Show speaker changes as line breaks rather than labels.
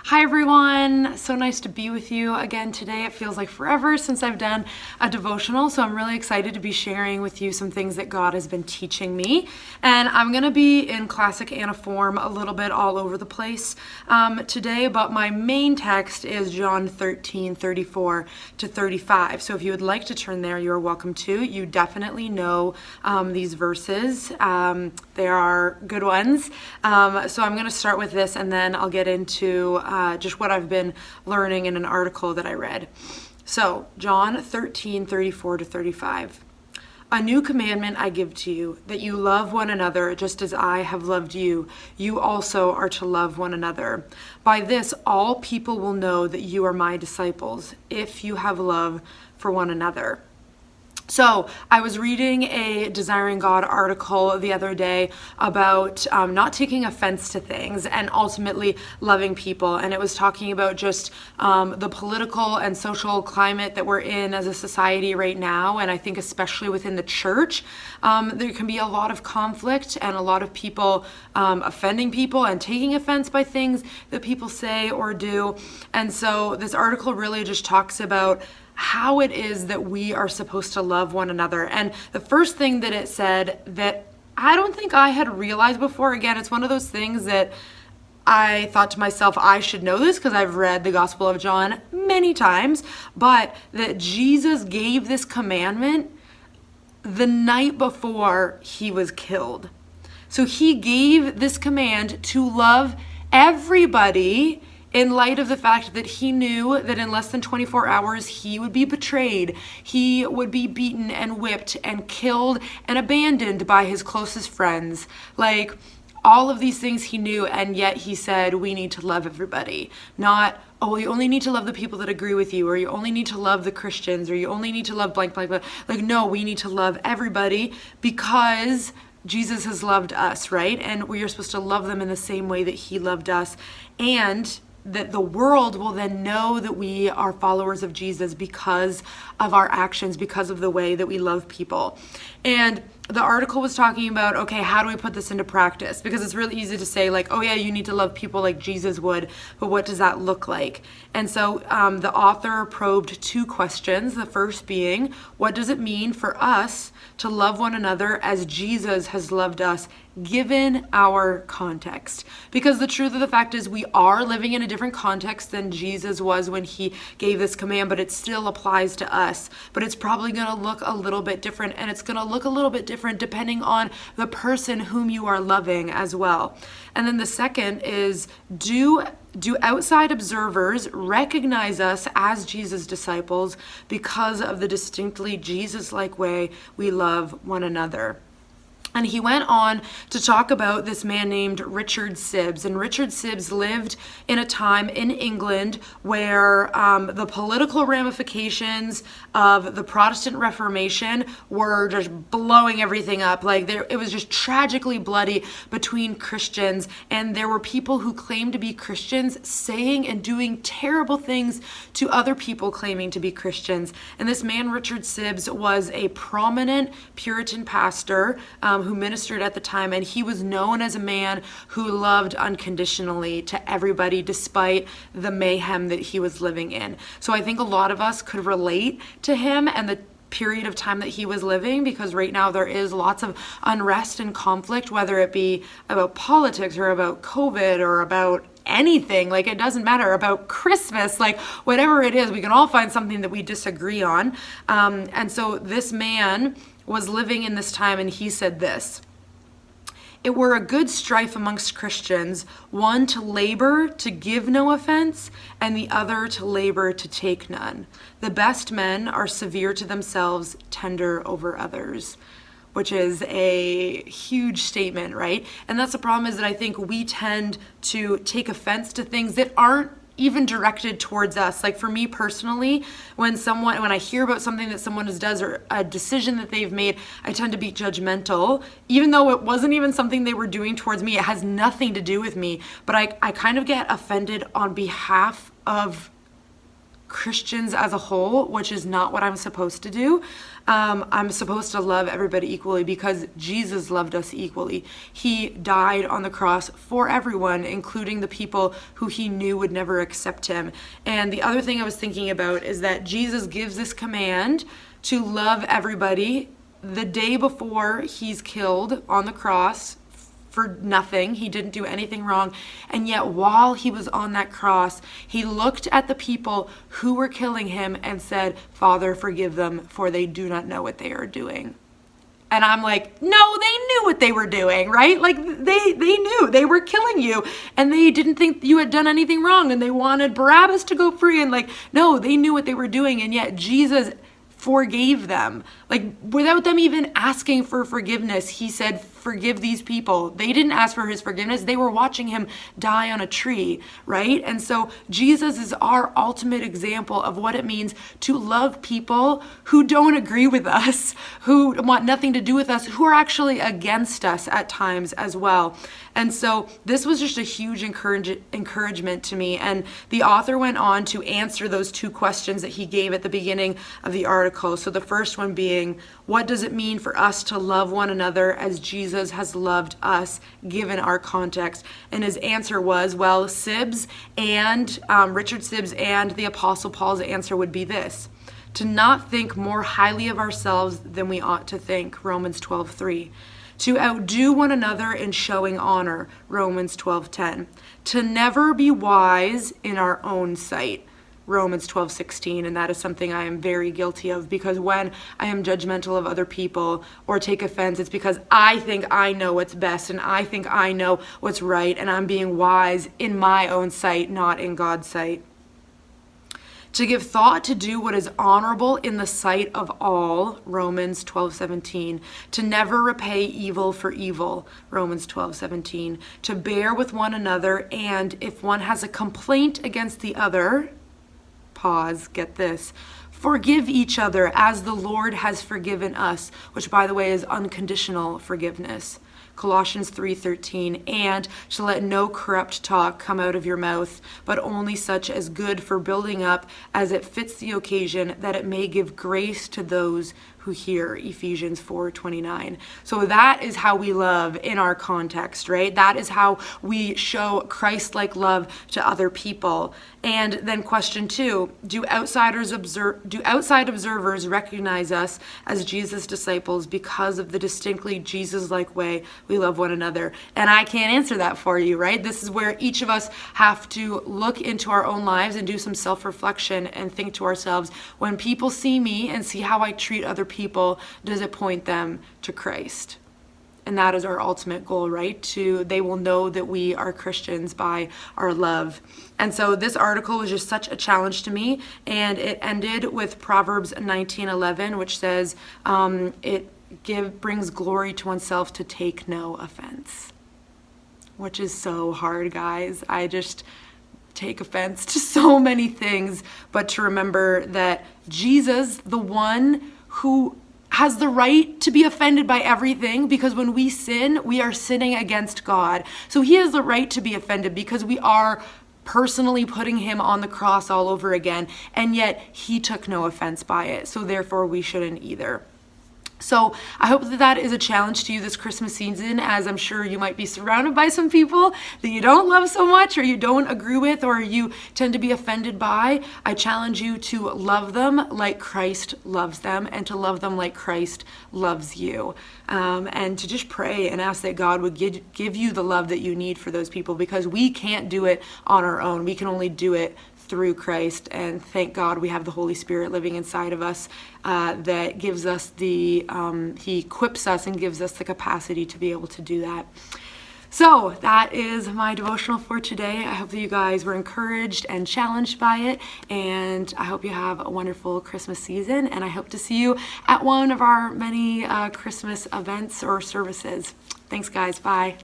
Hi everyone, so nice to be with you again today. It feels like forever since I've done a devotional, so I'm really excited to be sharing with you some things that God has been teaching me. And I'm going to be in classic Anna form a little bit all over the place today, but my main text is John 13:34 to 35. So if you would like to turn there, you're welcome to. You definitely know these verses. They are good ones. So I'm going to start with this and then I'll get into just what I've been learning in an article that I read. So John 13:34 to 35. A new commandment I give to you, that you love one another just as I have loved you. You also are to love one another. By this, all people will know that you are my disciples, if you have love for one another. So I was reading a Desiring God article the other day about not taking offense to things and ultimately loving people. And it was talking about just the political and social climate that we're in as a society right now. And I think especially within the church, there can be a lot of conflict and a lot of people offending people and taking offense by things that people say or do. And so this article really just talks about how it is that we are supposed to love one another. And the first thing that it said that I don't think I had realized before, again, it's one of those things that I thought to myself, I should know this because I've read the Gospel of John many times, but that Jesus gave this commandment the night before he was killed. So he gave this command to love everybody in light of the fact that he knew that in less than 24 hours he would be betrayed, he would be beaten and whipped and killed and abandoned by his closest friends. Like, all of these things he knew, and yet he said we need to love everybody. Not, oh, you only need to love the people that agree with you, or you only need to love the Christians, or you only need to love blank, blank, blank. Like, no, we need to love everybody because Jesus has loved us, right? And we are supposed to love them in the same way that he loved us. And that the world will then know that we are followers of Jesus because of our actions, because of the way that we love people. And the article was talking about, okay, how do we put this into practice? Because it's really easy to say like, oh yeah, you need to love people like Jesus would, but what does that look like? And so the author probed two questions. The first being, what does it mean for us to love one another as Jesus has loved us, given our context? Because the truth of the fact is we are living in a different context than Jesus was when he gave this command, but it still applies to us. But it's probably going to look a little bit different, and it's going to look a little bit different depending on the person whom you are loving as well. And then the second is, do outside observers recognize us as Jesus' disciples because of the distinctly Jesus-like way we love one another? And he went on to talk about this man named Richard Sibbes. And Richard Sibbes lived in a time in England where the political ramifications of the Protestant Reformation were just blowing everything up. Like it was just tragically bloody between Christians. And there were people who claimed to be Christians saying and doing terrible things to other people claiming to be Christians. And this man, Richard Sibbes, was a prominent Puritan pastor who ministered at the time, and he was known as a man who loved unconditionally to everybody despite the mayhem that he was living in. So I think a lot of us could relate to him and the period of time that he was living, because right now there is lots of unrest and conflict, whether it be about politics or about COVID or about anything. Like, it doesn't matter, about Christmas, like whatever it is, we can all find something that we disagree on. And so this man was living in this time, and he said this: it were a good strife amongst Christians, one to labor to give no offense, and the other to labor to take none. The best men are severe to themselves, tender over others. Which is a huge statement, right? And that's the problem, is that I think we tend to take offense to things that aren't even directed towards us. Like for me personally, when I hear about something that someone does or a decision that they've made, I tend to be judgmental, even though it wasn't even something they were doing towards me. It has nothing to do with me, but I kind of get offended on behalf of Christians as a whole, which is not what I'm supposed to do. I'm supposed to love everybody equally because Jesus loved us equally. He died on the cross for everyone, including the people who he knew would never accept him. And the other thing I was thinking about is that Jesus gives this command to love everybody the day before he's killed on the cross for nothing. He didn't do anything wrong. And yet while he was on that cross, he looked at the people who were killing him and said, "Father, forgive them, for they do not know what they are doing." And I'm like, no, they knew what they were doing, right? Like they knew they were killing you and they didn't think you had done anything wrong and they wanted Barabbas to go free. And like, no, they knew what they were doing. And yet Jesus forgave them, like without them even asking for forgiveness. He said, "Forgive these people." They didn't ask for his forgiveness. They were watching him die on a tree, right? And so Jesus is our ultimate example of what it means to love people who don't agree with us, who want nothing to do with us, who are actually against us at times as well. And so this was just a huge encouragement to me. And the author went on to answer those two questions that he gave at the beginning of the article. So the first one being, what does it mean for us to love one another as Jesus has loved us, given our context? And his answer was, well, Sibbes and Richard Sibbes and the Apostle Paul's answer would be this: to not think more highly of ourselves than we ought to think, Romans 12:3. To outdo one another in showing honor, Romans 12:10. To never be wise in our own sight, Romans 12:16, and that is something I am very guilty of, because when I am judgmental of other people or take offense, it's because I think I know what's best and I think I know what's right, and I'm being wise in my own sight, not in God's sight. To give thought to do what is honorable in the sight of all, Romans 12:17. To never repay evil for evil, Romans 12:17. To bear with one another, and if one has a complaint against the other, pause, get this, forgive each other as the Lord has forgiven us, which by the way is unconditional forgiveness. Colossians 3:13, and to let no corrupt talk come out of your mouth, but only such as good for building up as it fits the occasion, that it may give grace to those who hear, Ephesians 4:29. So that is how we love in our context, right? That is how we show Christ-like love to other people. And then question 2, do outside observers recognize us as Jesus' disciples because of the distinctly Jesus-like way we love one another? And I can't answer that for you, right? This is where each of us have to look into our own lives and do some self-reflection and think to ourselves, when people see me and see how I treat other people, does it point them to Christ? And that is our ultimate goal, right? They will know that we are Christians by our love. And so this article was just such a challenge to me, and it ended with Proverbs 19:11, which says, it brings glory to oneself to take no offense, which is so hard, guys. I just take offense to so many things, but to remember that Jesus, the one who has the right to be offended by everything, because when we sin, we are sinning against God. So he has the right to be offended because we are personally putting him on the cross all over again, and yet he took no offense by it. So therefore we shouldn't either. So I hope that that is a challenge to you this Christmas season, as I'm sure you might be surrounded by some people that you don't love so much, or you don't agree with, or you tend to be offended by. I challenge you to love them like Christ loves them, and to love them like Christ loves you. And to just pray and ask that God would give you the love that you need for those people, because we can't do it on our own. We can only do it through Christ, and thank God we have the Holy Spirit living inside of us that gives us he equips us and gives us the capacity to be able to do that. So that is my devotional for today. I hope that you guys were encouraged and challenged by it, and I hope you have a wonderful Christmas season, and I hope to see you at one of our many Christmas events or services. Thanks, guys. Bye.